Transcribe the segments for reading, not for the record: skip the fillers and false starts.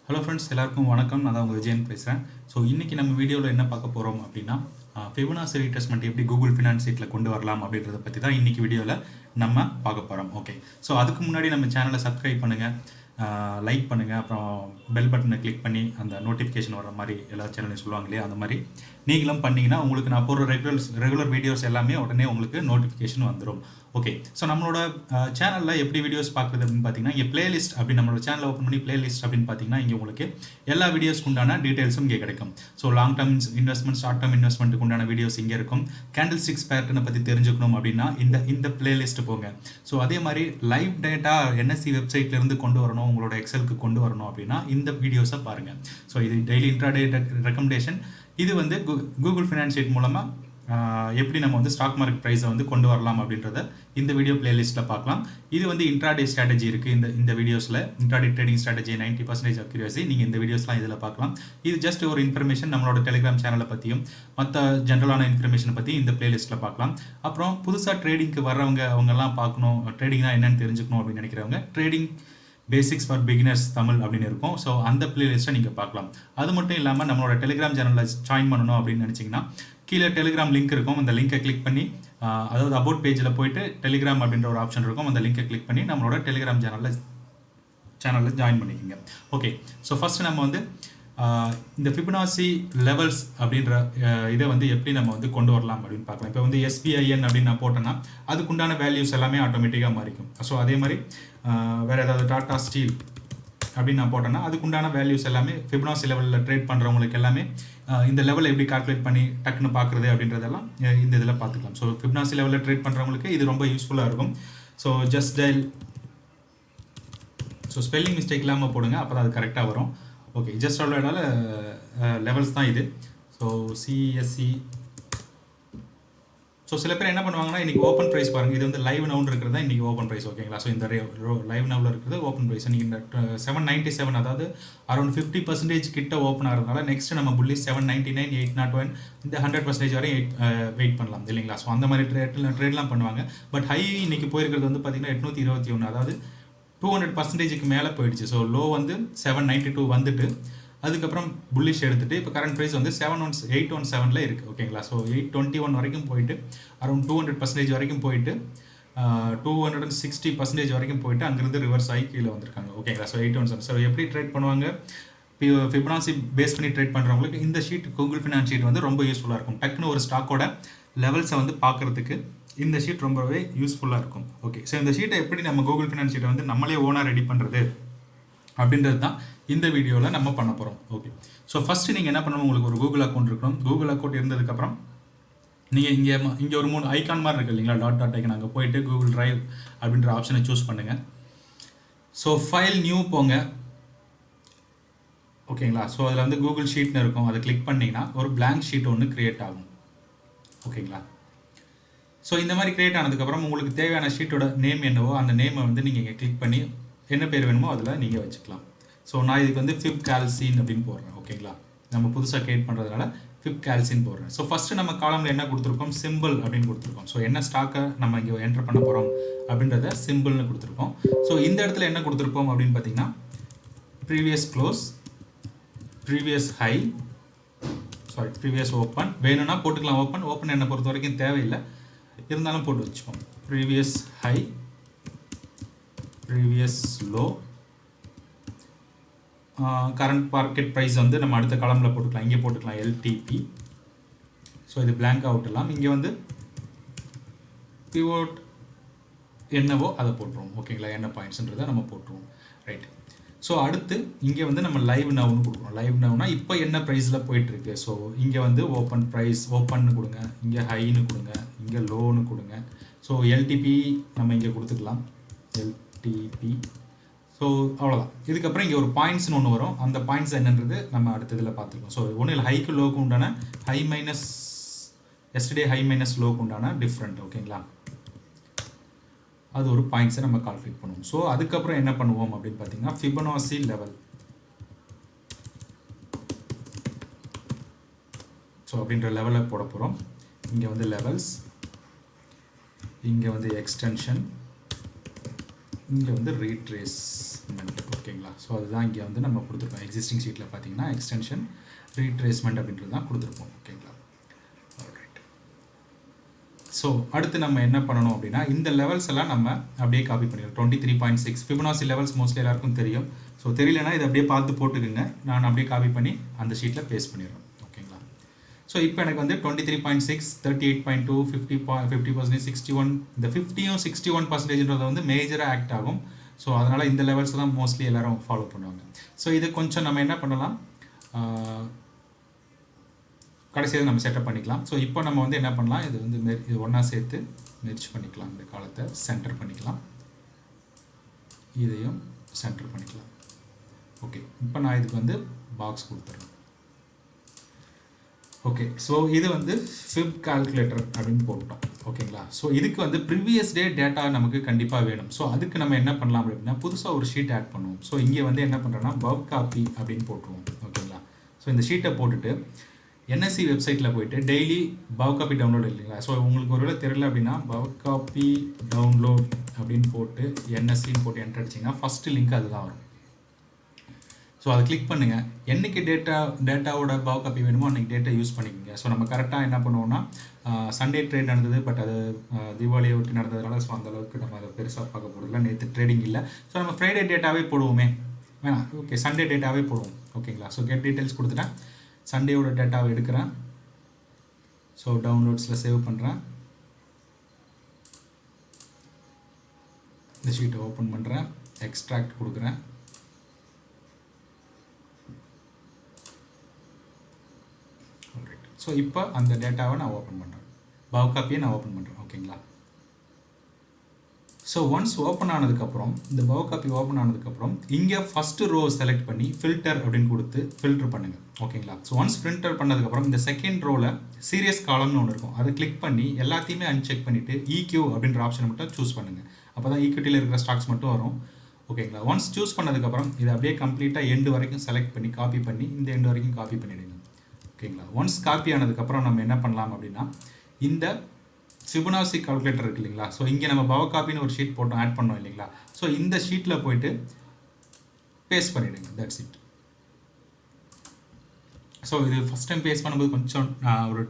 Hello friends, எல்லாருக்கும் வணக்கம். நான் தான் உங்கள் விஜயன் பேசுகிறேன். ஸோ இன்றைக்கி நம்ம வீடியோவில் என்ன பார்க்க போகிறோம் அப்படின்னா, ஃபிபனாசி ரீட்ரேஸ்மெண்ட் எப்படி கூகுள் ஃபினான்ஸ் ஷீட்டில் கொண்டு வரலாம் அப்படின்றத பற்றி தான் இன்றைக்கி வீடியோவில் நம்ம பார்க்க போகிறோம். ஓகே, ஸோ அதுக்கு முன்னாடி நம்ம சேனலை சப்ஸ்கிரைப் பண்ணுங்கள், லைக் பண்ணுங்கள், அப்புறம் பெல் பட்டனை கிளிக் பண்ணி அந்த நோட்டிஃபிகேஷன் வர மாதிரி எல்லா சேனலையும் சொல்லுவாங்க இல்லையா, அந்த மாதிரி நீங்களும் பண்ணிங்கன்னா உங்களுக்கு நான் போடுற ரெகுலர் வீடியோஸ் எல்லாமே உடனே உங்களுக்கு நோட்டிஃபிகேஷன் வந்துடும். ஓகே, ஸோ நம்மளோட சேனலில் எப்படி வீடியோஸ் பார்க்குறது அப்படின்னு பார்த்தீங்கன்னா, இங்கே பிளேலிஸ்ட் அப்படின்னு நம்மளோட சேனலை ஓப்பன் பண்ணி பிளேலிஸ்ட் அப்படின்னு பார்த்தீங்கன்னா, இங்கே உங்களுக்கு எல்லா வீடியோஸ்க்கு உண்டான டீட்டெயில்ஸும் இங்கே கிடைக்கும். So long term investment, short term இன்வெஸ்ட்மெண்ட்டுக்கு உண்டான வீடியோஸ் இங்கே இருக்கும். கேண்டில் ஸ்டிக்ஸ் பேட்டர்னை பற்றி தெரிஞ்சுக்கணும் அப்படின்னா இந்த பிளேலிஸ்ட் போங்க. ஸோ அதே மாதிரி லைவ் டேட்டா என்எஸ்சி வெப்சைட்லேருந்து கொண்டு வரணும், உங்களோட எக்ஸலுக்கு கொண்டு வரணும் அப்படின்னா இந்த வீடியோஸை பாருங்கள். ஸோ இது டெய்லி இன்ட்ராடே ரெக்கமெண்டேஷன். இது வந்து கூகுள் ஃபினான்ஸ் ஷீட் மூலமாக எப்படி நம்ம வந்து ஸ்டாக் மார்க்கெட் ப்ரைஸை வந்து கொண்டு வரலாம் அப்படின்றத இந்த வீடியோ பிளேலிஸ்ட்டில் பார்க்கலாம். இது வந்து இன்ட்ராடே ஸ்ட்ராட்டஜி இருக்குது இந்த வீடியோஸில். இன்ட்ராடே ட்ரேடிங் ஸ்ட்ராட்டஜி 90% அக்யூரசி நீங்கள் இந்த வீடியோஸ்லாம் இதில் பார்க்கலாம். இது ஜஸ்ட் ஒரு இன்ஃபர்மேஷன், நம்மளோட டெலிகிராம் சேனலை பற்றியும் மற்ற ஜென்ரலான இன்ஃபர்மேஷனை பற்றி இந்த பிளேலிஸ்ட்டில் பார்க்கலாம். அப்புறம் புதுசாக ட்ரேடிங்க்கு வர்றவங்க அவங்கெல்லாம் பார்க்கணும், ட்ரேடிங்னா என்னென்னு தெரிஞ்சுக்கணும் அப்படின்னு நினைக்கிறவங்க trading basics for beginners Tamil அப்படின்னு இருக்கும். ஸோ அந்த பிளேலிஸ்ட்டை நீங்கள் பார்க்கலாம். அது மட்டும் இல்லாமல் நம்மளோட டெலிகிராம் சேனலில் ஜாயின் பண்ணணும் அப்படின்னு நினச்சிங்கன்னா கீழே டெலிகிராம் லிங்க் இருக்கும். அந்த லிங்கை கிளிக் பண்ணி, அதாவது அபவுட் பேஜில் போயிட்டு டெலிகிராம் அப்படின்ற ஒரு ஆப்ஷன் இருக்கும். அந்த லிங்கை கிளிக் பண்ணி நம்மளோட டெலிகிராம் சேனலில் ஜாயின் பண்ணிக்கோங்க. ஓகே, ஸோ ஃபஸ்ட்டு நம்ம வந்து இந்த ஃபிபனாசி லெவல்ஸ் அப்படின்ற இதை வந்து எப்படி நம்ம வந்து கொண்டு வரலாம் அப்படின்னு பார்க்கலாம். இப்போ வந்து SBIN அப்படின்னு நான் போட்டேன்னா அதுக்குண்டான வேல்யூஸ் எல்லாமே ஆட்டோமேட்டிக்காக மாறிக்கும். ஸோ அதே மாதிரி வேறு ஏதாவது டாடா ஸ்டீல் அப்படின்னு நான் போட்டேன்னா அதுக்குண்டான வேல்யூஸ் எல்லாமே ஃபிபனாசி லெவலில் ட்ரேட் பண்ணுறவங்களுக்கு எல்லாமே இந்த லெவலில் எப்படி கால்குலேட் பண்ணி டக்குன்னு பார்க்குறது அப்படின்றதெல்லாம் இந்த இதில் பார்த்துக்கலாம். ஸோ ஃபிபனாசி லெவலில் ட்ரேட் பண்ணுறவங்களுக்கு இது ரொம்ப யூஸ்ஃபுல்லாக இருக்கும். So just dial, so spelling mistake இல்லாமல் போடுங்க, அப்போ தான் அது கரெக்டாக வரும். ஓகே, ஜஸ்ட் அவ்வளோனால லெவல்ஸ் தான் இது. So CSE. ஸோ சில பேர் என்ன பண்ணுவாங்கன்னா, இன்றைக்கி ஓப்பன் ப்ரைஸ் பாருங்கள், இது வந்து லைவ் நவுன் இருக்கிறது தான் இன்றைக்கி ஓப்பன் ப்ரைஸ். ஓகேங்களா, ஸோ இந்த லைவ் நவுவில் இருக்கிறது ஓப்பன் ப்ரைஸ். நீங்கள் இந்த 797, அதாவது அரௌண்ட் 50% கிட்ட ஓப்பன் ஆகிறதுனால நெக்ஸ்ட் நம்ம புள்ளி 799, 801 இந்த 100% வரையும் வெயிட் பண்ணலாம் இல்லைங்களா. ஸோ அந்த மாதிரி ட்ரேட்லாம் பண்ணுவாங்க. பட் ஹை இன்னைக்கு போயிருக்கிறது வந்து பார்த்தீங்கன்னா 821, அதாவது 200%க்கு மேலே போயிடுச்சு. ஸோ லோ வந்து 792 வந்துட்டு அதுக்கப்புறம் புல்லிஷ் எடுத்துகிட்டு இப்போ கரண்ட் ப்ரைஸ் வந்து 817 இருக்குது. ஓகேங்களா, ஸோ 821 வரைக்கும் போயிட்டு அரௌண்ட் 200% வரைக்கும் போயிட்டு 260% வரைக்கும் போயிட்டு அங்கேருந்து ரிவர்ஸ் ஆகி கீழே வந்திருக்காங்க. ஓகேங்களா, ஸோ 817. ஸோ எப்படி ட்ரேட் பண்ணுவாங்க, ஃபிபனாசி பேஸ் பண்ணி ட்ரேட் பண்ணுறவங்களுக்கு இந்த ஷீட் கூகுள் ஃபினான்ஸ் ஷீட் வந்து ரொம்ப யூஸ்ஃபுல்லாக இருக்கும். டக்குன்னு ஒரு ஸ்டாக்கோட லெவல்ஸை வந்து பார்க்குறதுக்கு இந்த ஷீட் ரொம்பவே யூஸ்ஃபுல்லாக இருக்கும். ஓகே, ஸோ இந்த ஷீட்டை எப்படி நம்ம கூகுள் ஃபினான்ஸ் ஷீட்டை வந்து நம்மளே ஓனாக ரெடி பண்ணுறது அப்படின்றது தான் இந்த வீடியோவில் நம்ம பண்ண போகிறோம். ஓகே, ஸோ ஃபஸ்ட்டு நீங்கள் என்ன பண்ணணும், உங்களுக்கு ஒரு கூகுள் அக்கௌண்ட் இருக்கணும். கூகுள் அக்கௌண்ட் இருந்ததுக்கப்புறம் நீங்கள் இங்கே ஒரு 3 ஐக்கான் மாதிரி இருக்குது இல்லைங்களா, டாட் ஐக்கன். அங்கே போயிட்டு கூகுள் ட்ரைவ் அப்படின்ற ஆப்ஷனை சூஸ் பண்ணுங்கள். ஸோ ஃபைல் நியூ போங்க. ஓகேங்களா, ஸோ அதில் வந்து கூகுள் ஷீட்னு இருக்கும், அதை கிளிக் பண்ணிங்கன்னா ஒரு பிளாங்க் ஷீட் ஒன்று க்ரியேட் ஆகும். ஓகேங்களா, ஸோ இந்த மாதிரி க்ரியேட் ஆனதுக்கப்புறம் உங்களுக்கு தேவையான ஷீட்டோட நேம் என்னவோ அந்த நேமை வந்து நீங்கள் இங்கே கிளிக் பண்ணி என்ன பேர் வேணுமோ அதில் நீங்கள் வச்சுக்கலாம். ஸோ நான் இதுக்கு வந்து ஃபிப்கால்சின் அப்படின்னு போடுறேன். ஓகேங்களா, நம்ம புதுசாக க்ரியேட் பண்ணுறதுனால ஃபிப்கால்சின் போடுறேன். ஸோ ஃபஸ்ட்டு நம்ம காலமில் என்ன கொடுத்துருக்கோம், சிம்பிள் அப்படின்னு கொடுத்துருக்கோம். ஸோ என்ன ஸ்டாக்கை நம்ம இங்கே என்டர் பண்ண போகிறோம் அப்படின்றத சிம்பிள்னு கொடுத்துருக்கோம். ஸோ இந்த இடத்துல என்ன கொடுத்துருப்போம் அப்படின்னு பார்த்தீங்கன்னா, previous close, previous high, previous open வேணும்னா போட்டுக்கலாம். ஓப்பன் என்னை பொறுத்த வரைக்கும் தேவையில்லை, இருந்தாலும் போட்டு வச்சுப்போம். Previous high, previous low, current market price வந்து நம்ம அடுத்த காலமில் போட்டுக்கலாம். இங்கே போட்டுக்கலாம் LTP. ஸோ இது பிளாங்க் அவுட்லாம். இங்கே வந்து பிவோட் என்னவோ அதை போட்டுருவோம். ஓகேங்களா, என்ன பாயிண்ட்ஸ்ன்றதை நம்ம போட்டுருவோம். ரைட், ஸோ அடுத்து இங்கே வந்து நம்ம லைவ் நவுன்னு கொடுக்குறோம். லைவ் நவுனா இப்போ என்ன ப்ரைஸில் போயிட்டுருக்கு. ஸோ இங்கே வந்து ஓப்பன் ப்ரைஸ், ஓப்பன்னு கொடுங்க, இங்கே ஹைன்னு கொடுங்க, இங்கே லோன்னு கொடுங்க. ஸோ LTP நம்ம இங்கே கொடுத்துக்கலாம், LTP. ஸோ அவ்வளோதான். இதுக்கப்புறம் இங்கே ஒரு பாயிண்ட்ஸ்னு ஒன்று வரும், அந்த பாயிண்ட்ஸ் என்னன்றது நம்ம அடுத்ததில் பார்த்துருக்கோம். ஸோ ஒன்றும் இல்லை, ஹைக்கு லோக்கு உண்டான high minus yesterday high minus லோக்கு உண்டான டிஃப்ரெண்ட். ஓகேங்களா, அது ஒரு பாயிண்ட்ஸை நம்ம கால்குலேட் பண்ணுவோம். ஸோ அதுக்கப்புறம் என்ன பண்ணுவோம் அப்படின்னு பார்த்தீங்கன்னா, ஃபிபனாசி லெவல். ஸோ அப்படின்ற லெவலில் போட போகிறோம். இங்கே வந்து லெவல்ஸ், இங்கே வந்து எக்ஸ்டென்ஷன், இங்கே வந்து ரீட்ரேஸ்மெண்ட். ஓகேங்களா, ஸோ அதுதான் இங்கே வந்து நம்ம கொடுத்துருப்போம். எக்ஸிஸ்டிங் ஷீட்டில் பார்த்தீங்கன்னா எக்ஸ்டென்ஷன் ரீட்ரேஸ்மெண்ட் அப்படின்றது தான் கொடுத்துருப்போம். ஓகேங்களா. ரைட். ஸோ அடுத்து நம்ம என்ன பண்ணணும் அப்படின்னா இந்த லெவல்ஸ் எல்லாம் நம்ம அப்படியே காப்பி பண்ணிடுறோம். 23.6 ஃபிபனாசி லெவல்ஸ் மோஸ்ட்லி எல்லாருக்கும் தெரியும். ஸோ தெரியலனா இதை அப்படியே பார்த்து போட்டுக்குங்க. நான் அப்படியே காப்பி பண்ணி அந்த ஷீட்டில் பேஸ்ட் பண்ணிடுறேன். ஓகேங்களா. ஸோ இப்போ எனக்கு வந்து 23.6, 38.2, 50%, 61, இந்த 50யும் 61%ன்றது வந்து மேஜராக ஆக்ட் ஆகும். ஸோ அதனால் இந்த லெவல்ஸ் தான் மோஸ்ட்லி எல்லோரும் ஃபாலோ பண்ணுவாங்க. ஸோ இது கொஞ்சம் நம்ம என்ன பண்ணலாம், கடைசியாக நம்ம செட்டப் பண்ணிக்கலாம். ஸோ இப்போ நம்ம வந்து என்ன பண்ணலாம், இது வந்து இது ஒன்றா சேர்த்து மெர்ஜ் பண்ணிக்கலாம். இந்த காலத்தை சென்டர் பண்ணிக்கலாம், இதையும் சென்டர் பண்ணிக்கலாம். ஓகே, இப்போ நான் இதுக்கு வந்து பாக்ஸ் கொடுத்துட்றேன். ஓகே, ஸோ இது வந்து ஃபிப் கால்குலேட்டர் அப்படின்னு போட்டோம். ஓகேங்களா. ஸோ இதுக்கு வந்து ப்ரீவியஸ் டே டேட்டா நமக்கு கண்டிப்பாக வேணும். ஸோ அதுக்கு நம்ம என்ன பண்ணலாம் அப்படின்னா புதுசாக ஒரு ஷீட் ஆட் பண்ணுவோம். ஸோ இங்கே வந்து என்ன பண்ணுறோன்னா பவ் காப்பி அப்படின்னு போட்டுருவோம். ஓகேங்களா. ஸோ இந்த ஷீட்டை போட்டுட்டு என்எஸ்சி வெப்சைட்டில் போயிட்டு டெய்லி பவ் காப்பி டவுன்லோட் இல்லைங்களா. ஸோ உங்களுக்கு ஒருவேளை தெரியல அப்படின்னா பவ் காப்பி டவுன்லோட் அப்படின்னு போட்டு என்எஸ்சின்னு போட்டு என்டர் அடிச்சிங்கன்னா ஃபஸ்ட்டு லிங்க் அதுதான் வரும். ஸோ அதை கிளிக் பண்ணுங்கள். என்றைக்கு டேட்டாவோட பவ் காப்பி வேணுமோ அன்றைக்கி டேட்டா யூஸ் பண்ணிக்கோங்க. ஸோ நம்ம கரெக்டாக என்ன பண்ணுவோம்னா சண்டே ட்ரேட் நடந்தது, பட் அது தீபாவளியை ஒட்டி நடந்ததுனால ஸோ அந்தளவுக்கு நம்ம அதை பெருசாக பார்க்க போகிறதில்ல. நேற்று ட்ரேடிங் இல்லை. ஸோ நம்ம ஃப்ரைடே டேட்டாவே போடுவோமே, வேணாம். ஓகே, சண்டே டேட்டாவே போடுவோம். ஓகேங்களா. ஸோ கெட் டீட்டெயில்ஸ் கொடுத்துட்டேன். சண்டேயோட டேட்டாவை எடுக்கிறேன். ஸோ டவுன்லோட்ஸில் சேவ் பண்ணுறேன். இந்த ஷீட்டை ஓப்பன் பண்ணுறேன், எக்ஸ்ட்ராக்ட் கொடுக்குறேன். ஸோ இப்போ அந்த டேட்டாவை நான் ஓப்பன் பண்ணுறேன், பவ் காப்பியை நான் ஓப்பன் பண்ணுறேன். ஓகேங்களா. ஸோ ஒன்ஸ் ஓப்பன் ஆனதுக்கப்புறம் இந்த பவ் காப்பி ஓப்பன் ஆனதுக்கப்புறம் இங்கே ஃபஸ்ட்டு ரோ செலக்ட் பண்ணி ஃபில்டர் அப்படின்னு கொடுத்து ஃபில்டர் பண்ணுங்கள். ஓகேங்களா. ஸோ ஒன்ஸ் ஃபில்டர் பண்ணதுக்கப்புறம் இந்த செகண்ட் ரோவில் சீரியஸ் காலம்னு ஒன்று இருக்கும், அதை கிளிக் பண்ணி எல்லாத்தையுமே அன்செக் பண்ணிவிட்டு EQ அப்படின்ற ஆப்ஷனை மட்டும் சூஸ் பண்ணுங்கள். அப்போ தான் ஈக்விட்டியில் இருக்கிற ஸ்டாக்ஸ் மட்டும் வரும். ஓகேங்களா. ஒன்ஸ் சூஸ் பண்ணதுக்கப்புறம் இதை அப்படியே கம்ப்ளீட்டாக எண்டு வரைக்கும் செலக்ட் பண்ணி காப்பி பண்ணி இந்த எண்டு வரைக்கும் காப்பி பண்ணிவிடுங்க. ஓகேங்களா. ஒன்ஸ் காப்பி ஆனதுக்கப்புறம் நம்ம என்ன பண்ணலாம் அப்படின்னா இந்த ஃபிபனாசி கால்குலேட்டர் இருக்குது இல்லைங்களா. ஸோ இங்கே நம்ம பவ் காப்பின்னு ஒரு ஷீட் போட்டோம், ஆட் பண்ணோம் இல்லைங்களா. ஸோ இந்த ஷீட்டில் போயிட்டு பேஸ்ட் பண்ணிவிடுங்க. That's it. ஸோ இது ஃபஸ்ட் டைம் பேஸ்ட் பண்ணும்போது கொஞ்சம் ஒரு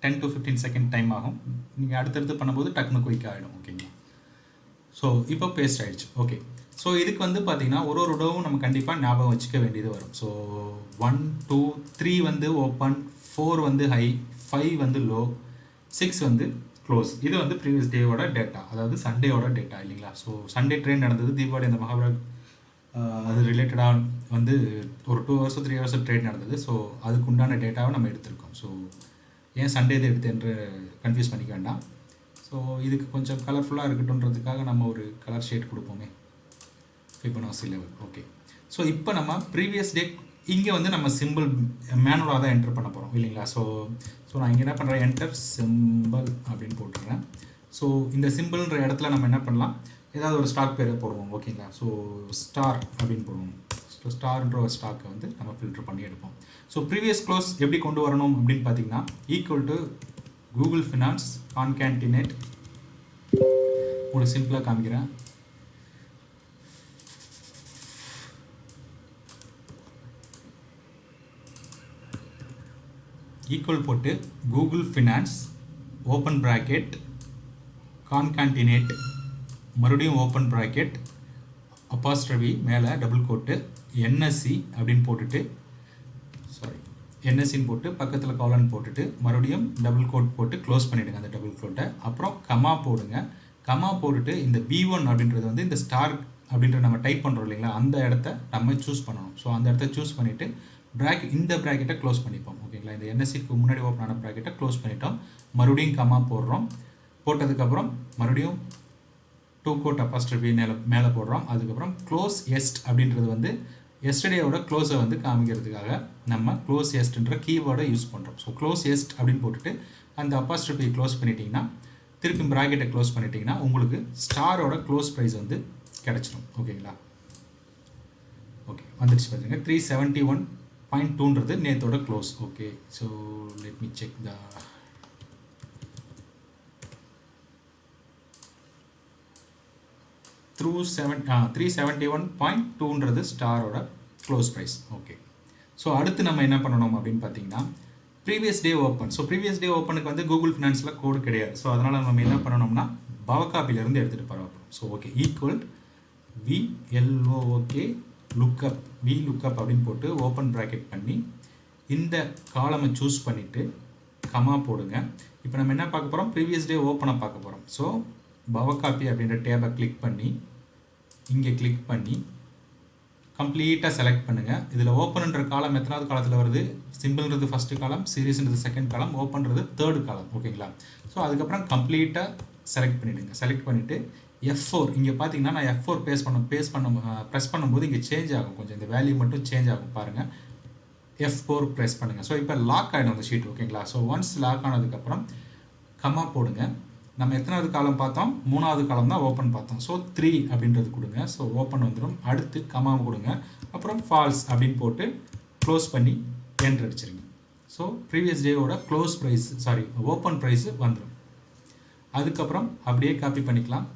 10 to 15 செகண்ட் டைம் ஆகும். நீங்கள் அடுத்தடுத்து பண்ணும்போது டக்குனு குயிக்காக ஆகிடும். ஓகேங்களா. ஸோ இப்போ பேஸ்ட் ஆகிடுச்சு. ஓகே, ஸோ இதுக்கு வந்து பார்த்தீங்கன்னா ஒரு டோவும் நம்ம கண்டிப்பாக ஞாபகம் வச்சுக்க வேண்டியது வரும். ஸோ 1, 2, 3 வந்து ஓப்பன், 4 வந்து ஹை, 5 வந்து லோ, 6 வந்து க்ளோஸ். இது வந்து ப்ரீவியஸ் டேவோட டேட்டா, அதாவது சண்டேவோட டேட்டா இல்லைங்களா. ஸோ சண்டே ட்ரெயின் நடந்தது, தீபாவளி அந்த மகாபாரத் அது ரிலேட்டடாக வந்து ஒரு 2 hours 3 hours ட்ரேட் நடந்தது. ஸோ அதுக்கு உண்டான டேட்டாவை நம்ம எடுத்திருக்கோம். ஸோ ஏன் சண்டே இது எடுத்து என்று கன்ஃபியூஸ் பண்ணிக்க வேண்டாம். ஸோ இதுக்கு கொஞ்சம் கலர்ஃபுல்லாக இருக்கட்டும்ன்றதுக்காக நம்ம ஒரு கலர் ஷேட் கொடுப்போமே, ஃபிபனாசி லெவல். ஓகே, ஸோ இப்போ நம்ம ப்ரீவியஸ் டே இங்கே வந்து நம்ம சிம்பிள் மேனுவலாக தான் என்டர் பண்ண போகிறோம் இல்லைங்களா. ஸோ நான் இங்கே என்ன பண்ணுறேன், என்டர் சிம்பிள் அப்படின்னு போட்டுடுறேன். ஸோ இந்த சிம்பிள்ன்ற இடத்துல நம்ம என்ன பண்ணலாம், ஏதாவது ஒரு ஸ்டாக் பேரை போடுவோம். ஓகேங்களா. ஸோ ஸ்டார் அப்படின்னு போடுவோம். ஸோ ஸ்டார்ன்ற ஒரு ஸ்டாக்கை வந்து நம்ம ஃபில்டர் பண்ணி எடுப்போம். ஸோ ப்ரீவியஸ் க்ளோஸ் எப்படி கொண்டு வரணும் அப்படின்னு பார்த்தீங்கன்னா ஈக்குவல் டு கூகுள் ஃபினான்ஸ் கான்கேண்டினேட். உங்களுக்கு சிம்பிளாக காமிக்கிறேன். ஈக்குவல் போட்டு கூகுள் ஃபினான்ஸ் ஓப்பன் ப்ராக்கெட் கான்கான்டினேட் மறுபடியும் ஓப்பன் ப்ராக்கெட் அப்பாஸ்ட்ரவி மேலே டபுள் கோட்டு என்எஸ்சி அப்படின்னு போட்டுட்டு என்எஸ்சின்னு போட்டு பக்கத்தில் காலன் போட்டுட்டு மறுபடியும் டபுள் கோட் போட்டு க்ளோஸ் பண்ணிவிடுங்க அந்த டபுள் கோட்டை. அப்புறம் கமா போடுங்க. கமா போட்டுட்டு இந்த B1 அப்படின்றது வந்து இந்த ஸ்டார் அப்படின்ற நம்ம டைப் பண்ணுறோம் இல்லைங்களா, அந்த இடத்த நம்ம சூஸ் பண்ணணும். ஸோ அந்த இடத்த சூஸ் பண்ணிவிட்டு இந்த ப்ராக்கெட்டை க்ளோஸ் பண்ணிப்போம். ஓகேங்களா. இந்த என்எஸ்சிக்கு முன்னாடி ஓப்பன் ஆன ப்ராக்கெட்டை க்ளோஸ் பண்ணிட்டோம். மறுபடியும் கமா போடுறோம். போட்டதுக்கப்புறம் மறுபடியும் 2 கோட் அப்பாஸ்ட்ரஃபி மேலே போடுறோம். அதுக்கப்புறம் க்ளோஸ் எஸ்ட் அப்படின்றது வந்து எஸ்டர்டேயோட க்ளோஸை வந்து காமிக்கிறதுக்காக நம்ம க்ளோஸ் எஸ்ட்ன்ற கீவேர்டை யூஸ் பண்ணுறோம். ஸோ க்ளோஸ் எஸ்ட் அப்படின்னு போட்டுட்டு அந்த அப்பாஸ்ட்ரஃபி க்ளோஸ் பண்ணிட்டீங்கன்னா திருப்பி ப்ராக்கெட்டை க்ளோஸ் பண்ணிட்டீங்கன்னா உங்களுக்கு ஸ்டாரோட க்ளோஸ் ப்ரைஸ் வந்து கிடச்சிடும். ஓகேங்களா. ஓகே, வந்துடுச்சு பார்த்துங்க. 371.2ன்றது நேத்தோட close. Okay, so let me check the 371.2ன்றது ஸ்டாரோட க்ளோஸ் ப்ரைஸ். ஓகே, ஸோ அடுத்து நம்ம என்ன பண்ணணும் அப்படின்னு பார்த்தீங்கன்னா previous day open. So previous day ஓப்பனுக்கு வந்து கூகுள் ஃபினான்ஸில் கோடு கிடையாது. ஸோ அதனால் நம்ம என்ன பண்ணணும்னா பவகாப்பிலேருந்து எடுத்துகிட்டு போகிறோம். So okay, equal VLOOK lookup VLOOKUP அப்படின்னு போட்டு ஓப்பன் ப்ராக்கெட் பண்ணி இந்த காலமை சூஸ் பண்ணிவிட்டு கமா போடுங்க. இப்போ நம்ம என்ன பார்க்க போகிறோம், ப்ரீவியஸ் டே ஓப்பனை பார்க்க போகிறோம். ஸோ பவகாப்பி அப்படின்ற டேபை கிளிக் பண்ணி இங்கே கிளிக் பண்ணி கம்ப்ளீட்டாக செலக்ட் பண்ணுங்கள். இதில் ஓப்பன்ன்ற காலம் எத்தனாவது காலத்தில் வருது, சிம்பிள்ன்றது ஃபஸ்ட்டு காலம், சீரீஸ்ன்றது செகண்ட் காலம், ஓப்பன்றது தேர்டு காலம். ஓகேங்களா, ஸோ அதுக்கப்புறம் கம்ப்ளீட்டாக செலக்ட் பண்ணிவிடுங்க. செலக்ட் பண்ணிவிட்டு F4 இங்கே பார்த்தீங்கன்னா நான் F4 ப்ரெஸ் பண்ணும்போது இங்கே சேஞ்ச் ஆகும், கொஞ்சம் இந்த வேல்யூ மட்டும் சேஞ்ச் ஆகும் பாருங்கள். F4 ப்ரெஸ் பண்ணுங்கள். ஸோ இப்போ லாக் ஆகிடும் அந்த ஷீட். ஓகேங்களா, ஸோ ஒன்ஸ் லாக் ஆனதுக்கப்புறம் கமா போடுங்க. நம்ம எத்தனாவது காலம் பார்த்தோம், மூணாவது காலம் தான் ஓப்பன் பார்த்தோம். ஸோ 3 அப்படின்றது கொடுங்க. ஸோ ஓப்பன் வந்துடும். அடுத்து கமா கொடுங்க, அப்புறம் ஃபால்ஸ் அப்படின்னு போட்டு க்ளோஸ் பண்ணி என்ட்ரு அடிச்சிருங்க. ஸோ ப்ரீவியஸ் டேவோட க்ளோஸ் ப்ரைஸ் ஓப்பன் ப்ரைஸு வந்துடும். அதுக்கப்புறம் அப்படியே காப்பி பண்ணிக்கலாம்,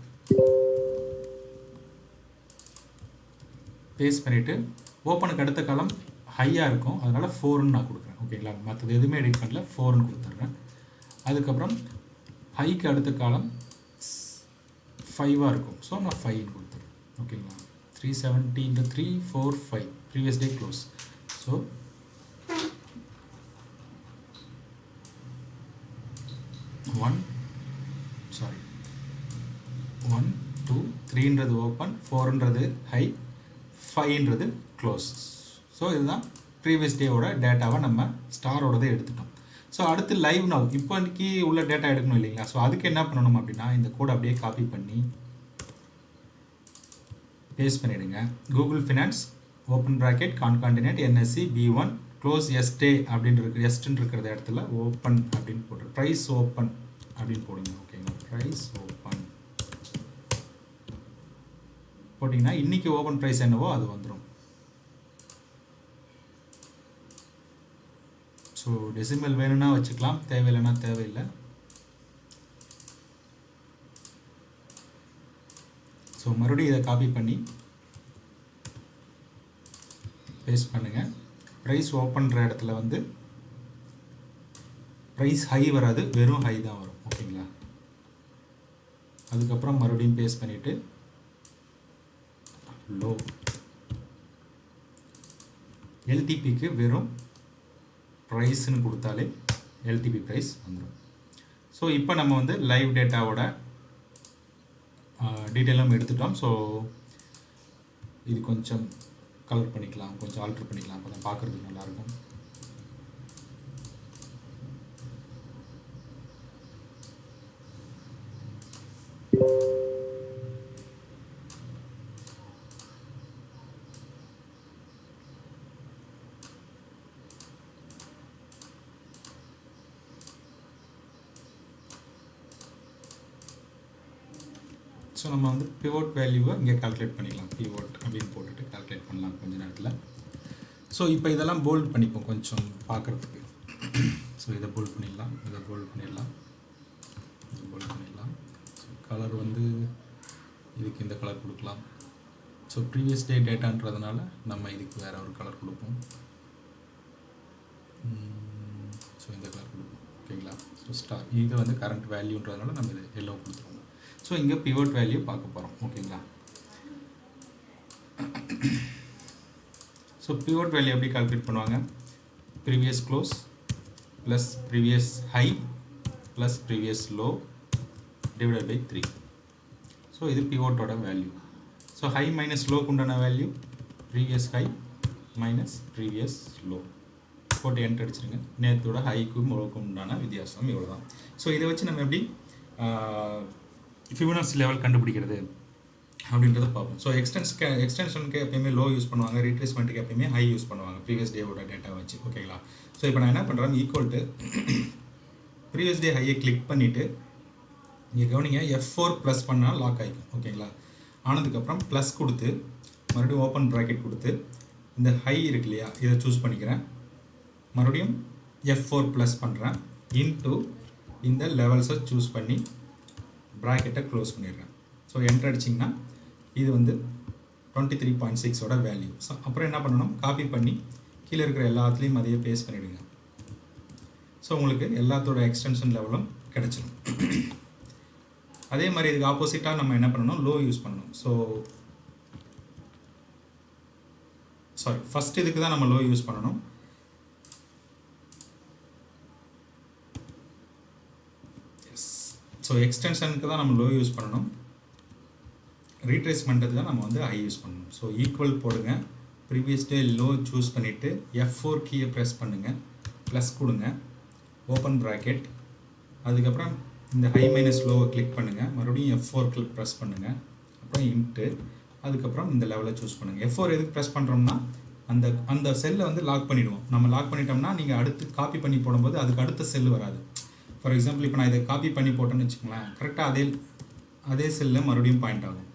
பேஸ்ட் பண்ணிவிட்டு ஓப்பனுக்கு அடுத்த காலம் ஹையாக இருக்கும், அதனால் 4ன்னு நான் கொடுக்குறேன். ஓகேங்களா, மற்றது எதுவுமே எடிட் பண்ணல, 4ன்னு கொடுத்துட்றேன். அதுக்கப்புறம் ஹைக்கு அடுத்த காலம் 5ஆக இருக்கும். ஸோ நான் 5ன்னு கொடுத்துட்றேன். ஓகேங்களா, 370 3 4 5 ப்ரீவியஸ் டே க்ளோஸ். ஸோ 1 2 3ன்றது ஓப்பன், 4ன்றது ஹை, 5ன்றது க்ளோஸ். ஸோ இதுதான் ப்ரீவியஸ் டேவோட டேட்டாவை நம்ம ஸ்டாரோடதை எடுத்துட்டோம். ஸோ அடுத்து லைவ் நவ், இப்போதைக்கு உள்ள டேட்டா எடுக்கணும் இல்லைங்களா. ஸோ அதுக்கு என்ன பண்ணணும் அப்படின்னா இந்த கோட் அப்படியே காப்பி பண்ணி பேஸ்ட் பண்ணிவிடுங்க. கூகுள் ஃபினான்ஸ் ஓப்பன் ப்ராக்கெட் கான்கான்டினென்ட் NSE B1 க்ளோஸ் எஸ்டே அப்படின்னு எஸ்ட்டுன்னு இருக்கிற இடத்துல ஓப்பன் அப்படின்னு போட்டு ப்ரைஸ் ஓப்பன் அப்படின்னு போடுங்க. ஓகேங்களா, ப்ரைஸ் ஓப்பன் போட்டிங்கன்னா இன்றைக்கி ஓப்பன் ப்ரைஸ் என்னவோ அது வந்துடும். ஸோ டெசிமல் வேணும்னா வச்சுக்கலாம், தேவையில்லைன்னா தேவையில்லை. ஸோ மறுபடியும் இதை காப்பி பண்ணி பேஸ்ட் பண்ணுங்கள். ப்ரைஸ் ஓப்பன்ற இடத்துல வந்து ப்ரைஸ் ஹை வராது, வெறும் ஹை தான் வரும். ஓகேங்களா, அதுக்கப்புறம் மறுபடியும் பேஸ்ட் பண்ணிவிட்டு லோ LTPக்கு வெறும் ப்ரைஸ்ன்னு கொடுத்தாலே LTP ப்ரைஸ் வந்துடும். ஸோ இப்போ நம்ம வந்து லைவ் டேட்டாவோட டீட்டெயிலும் எடுத்துட்டோம். ஸோ இது கொஞ்சம் கலர் பண்ணிக்கலாம், கொஞ்சம் ஆல்ட்ரு பண்ணிக்கலாம், அப்போ தான் பார்க்குறதுக்கு நல்லாயிருக்கும். ஸோ நம்ம வந்து பிவோட் வேல்யூவை இங்கே கால்குலேட் பண்ணிக்கலாம். பிவோட் அப்படின்னு போட்டுட்டு கால்குலேட் பண்ணலாம் கொஞ்சம் நேரத்தில். ஸோ இப்போ இதெல்லாம் போல்ட் பண்ணிப்போம் கொஞ்சம் பார்க்குறதுக்கு. ஸோ இதை போல்ட் பண்ணிடலாம், இதை போல்ட் பண்ணிடலாம், இதை போல்ட் பண்ணிடலாம். ஸோ கலர் வந்து இதுக்கு இந்த கலர் கொடுக்கலாம். ஸோ ப்ரீவியஸ் டே டேட்டான்றதுனால நம்ம இதுக்கு வேறு ஒரு கலர் கொடுப்போம். ஸோ இந்த கலர் கொடுப்போம். ஓகேங்களா, ஸோ ஸ்டார் இது வந்து கரண்ட் வேல்யூன்றதுனால நம்ம இது எல்லோ கொடுத்துருவோம். ஸோ இங்கே பிவோட் வேல்யூ பார்க்க போகிறோம். ஓகேங்களா, ஸோ பிவோட் வேல்யூ எப்படி கால்குலேட் பண்ணுவாங்க, previous close plus previous high plus previous low divided by 3. So இது பிவோட்டோட வேல்யூ. ஸோ ஹை மைனஸ் லோக்கு உண்டான value previous high minus previous low போட்டு என்ட்ரு அடிச்சிருங்க. நேற்றோட ஹைக்கும் லோக்கும் உண்டான வித்தியாசம் இவ்வளோ தான். ஸோ இதை வச்சு நம்ம எப்படி ஃபிபனாச்சி லெவல் கண்டுபிடிக்கிறது அப்படின்றத பார்ப்போம். ஸோ எக்ஸ்டென்ஷனுக்கு எப்பயுமே லோ யூஸ் பண்ணுவாங்க, ரீட்ரேஸ்மெண்ட்டுக்கு எப்பயுமே ஹை யூஸ் பண்ணுவாங்க ப்ரீவியஸ் டேவோட டேட்டா வச்சு. ஓகேங்களா, ஸோ இப்போ நான் என்ன பண்ணுறேன், ஈக்குவல் டு ப்ரீவியஸ் டே ஹையை கிளிக் பண்ணிவிட்டு இங்கே கவனிங்க F4 ப்ளஸ் பண்ணால் லாக் ஆகிக்கும். ஓகேங்களா, ஆனதுக்கப்புறம் ப்ளஸ் கொடுத்து மறுபடியும் ஓப்பன் ப்ராக்கெட் கொடுத்து இந்த ஹை இருக்கு இல்லையா, இதை சூஸ் பண்ணிக்கிறேன். மறுபடியும் F4 ப்ளஸ் பண்ணுறேன் இன்ட்டு இந்த லெவல்ஸை சூஸ் பண்ணி ப்ராக்கெட்டை க்ளோஸ் பண்ணிடுறேன். ஸோ என்ட்ரு அடிச்சிங்கன்னா இது வந்து 23.6 வேல்யூ. ஸோ அப்புறம் என்ன பண்ணணும், காப்பி பண்ணி கீழே இருக்கிற எல்லாத்துலேயும் அதையே பேஸ்ட் பண்ணிவிடுங்க. ஸோ உங்களுக்கு எல்லாத்தோட எக்ஸ்டென்ஷன் லெவலும் கிடச்சிடும். அதே மாதிரி இதுக்கு ஆப்போசிட்டாக நம்ம என்ன பண்ணணும், லோ யூஸ் பண்ணணும். ஃபஸ்ட் இதுக்கு தான் நம்ம லோ யூஸ் பண்ணணும். ஸோ எக்ஸ்டென்ஷனுக்கு தான் நம்ம லோ யூஸ் பண்ணணும், ரீட்ரேஸ்மெண்ட்டுக்கு தான் நம்ம வந்து ஹை யூஸ் பண்ணணும். ஸோ ஈக்குவல் போடுங்க, ப்ரீவியஸ் டே லோ சூஸ் பண்ணிவிட்டு F4 கீயை ப்ரெஸ் பண்ணுங்கள், ப்ளஸ் கொடுங்க, ஓப்பன் ப்ராக்கெட், அதுக்கப்புறம் இந்த ஹை மைனஸ் லோவை கிளிக் பண்ணுங்கள், மறுபடியும் F4 கிளிக் ப்ரெஸ் பண்ணுங்கள், அப்புறம் இன்ட்டு, அதுக்கப்புறம் இந்த லெவலை சூஸ் பண்ணுங்கள். F4 எதுக்கு ப்ரெஸ் பண்ணுறோம்னா அந்த செல்லை வந்து லாக் பண்ணிவிடுவோம். நம்ம லாக் பண்ணிட்டோம்னா நீங்கள் அடுத்து காப்பி பண்ணி போடும்போது அதுக்கு அடுத்த செல் வராது. ஃபார் எக்ஸாம்பிள் இப்போ நான் இதை காப்பி பண்ணி போட்டேன்னு வச்சுக்கோங்களேன், கரெக்டாக அதே செல்லில் மறுபடியும் பாயிண்ட் ஆகும்.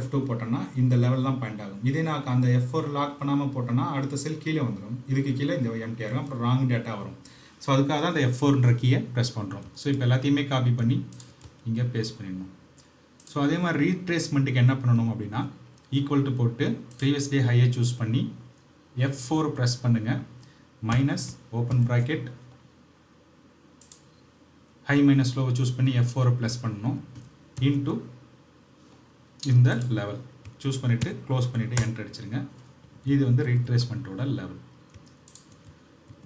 F2 போட்டோன்னா இந்த லெவல் தான் பாயிண்ட் ஆகும். இதே நான் அந்த F4 லாக் பண்ணாமல் போட்டோன்னா அடுத்த செல் கீழே வந்துடும், இதுக்கு கீழே இந்த எம்டிஆர் இருக்கும், அப்புறம் ராங் டேட்டா வரும். ஸோ அதுக்காக தான் அந்த F4ன்ற கீயை ப்ரெஸ் பண்ணுறோம். ஸோ இப்போ எல்லாத்தையுமே காப்பி பண்ணி இங்கே பேஸ்ட் பண்ணிடணும். ஸோ அதே மாதிரி ரீட்ரேஸ்மெண்ட்டுக்கு என்ன பண்ணணும் அப்படின்னா, ஈக்குவல் டு போட்டு ப்ரீவியஸ் டே ஹையை சூஸ் பண்ணி F4 ப்ரெஸ் பண்ணுங்கள், minus open bracket, high minus லோவை சூஸ் பண்ணி F4 ப்ளஸ் பண்ணணும், இன்ட்டு இந்த லெவல் சூஸ் பண்ணிவிட்டு க்ளோஸ் பண்ணிவிட்டு என்டர் அடிச்சிருங்க. இது வந்து ரீட்ரேஸ்மெண்ட்டோட லெவல்.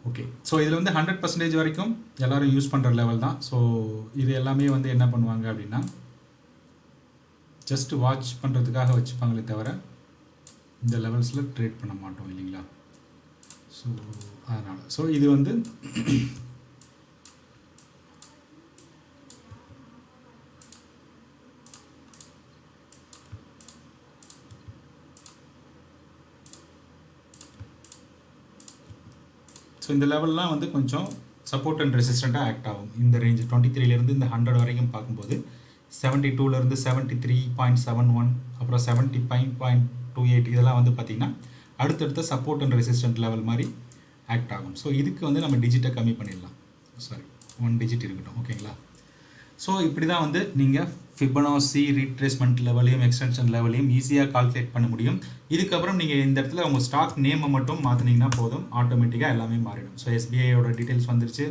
ஓகே, ஸோ இதில் வந்து 100% வரைக்கும் எல்லோரும் யூஸ் பண்ணுற லெவல் தான். ஸோ இது எல்லாமே வந்து என்ன பண்ணுவாங்க அப்படின்னா, ஜஸ்ட் வாட்ச் பண்ணுறதுக்காக வச்சுப்பாங்களே தவிர இந்த லெவல்ஸில் ட்ரேட் பண்ண மாட்டோம் இல்லைங்களா. ஸோ அதனால் இது வந்து ஸோ இந்த லெவல்லாம் வந்து கொஞ்சம் சப்போர்ட் அண்ட் ரெசிஸ்டண்ட்டாக ஆக்ட் ஆகும். இந்த ரேஞ்சு 23லேருந்து இந்த 100 வரைக்கும் பார்க்கும்போது 72லேருந்து 73.71, அப்புறம் 75.28 இதெல்லாம் வந்து பார்த்திங்கன்னா அடுத்தடுத்த சப்போர்ட் அண்ட் ரெசிஸ்டன்ட் லெவல் மாதிரி ஆக்ட் ஆகும். ஸோ இதுக்கு வந்து நம்ம டிஜிட்டை கம்மி பண்ணிடலாம். 1 டிஜிட் இருக்கட்டும், ஓகேங்களா. ஸோ இப்படி தான் வந்து நீங்கள் ஃபிபனாசி ரீட்ரேஸ்மெண்ட் லெவலையும் எக்ஸ்டென்ஷன் லெவலையும் ஈஸியாக கால்குலேட் பண்ண முடியும். இதுக்கப்புறம் நீங்கள் இந்த இடத்துல உங்கள் ஸ்டாக் நேமை மட்டும் மாற்றினீங்கன்னா போதும், ஆட்டோமேட்டிக்காக எல்லாமே மாறிடும். ஸோ எஸ்பிஐயோட டீட்டெயில்ஸ் வந்துருச்சு,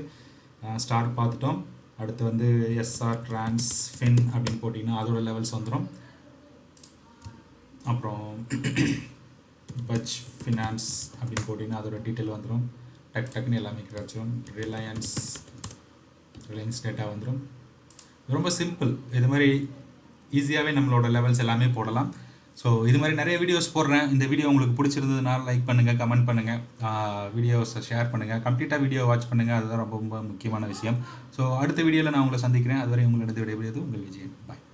ஸ்டார் பார்த்துட்டோம். அடுத்து வந்து எஸ்ஆர் ட்ரான்ஸ் ஃபின் அப்படின்னு போட்டிங்கன்னா அதோட லெவல்ஸ் வந்துடும். அப்புறம் பஜ் ஃபினான்ஸ் அப்படின்னு போட்டிங்கன்னா அதோட டீட்டெயில் வந்துடும். டக்குன்னு எல்லாமே கிடச்சிடும். ரிலையன்ஸ் டேட்டா வந்துடும். ரொம்ப சிம்பிள். இது மாதிரி ஈஸியாகவே நம்மளோட லெவல்ஸ் எல்லாமே போடலாம். ஸோ இது மாதிரி நிறைய வீடியோஸ் போடுறேன். இந்த வீடியோ உங்களுக்கு பிடிச்சிருந்ததுனால லைக் பண்ணுங்கள், கமெண்ட் பண்ணுங்கள், வீடியோஸை ஷேர் பண்ணுங்கள், கம்ப்ளீட்டாக வீடியோ வாட்ச் பண்ணுங்கள். அதுதான் ரொம்ப ரொம்ப முக்கியமான விஷயம். ஸோ அடுத்த வீடியோவில் நான் உங்களை சந்திக்கிறேன். அதுவரை உங்களிடத்து விடைபெறுவது உங்கள் விஜயன். பாய்.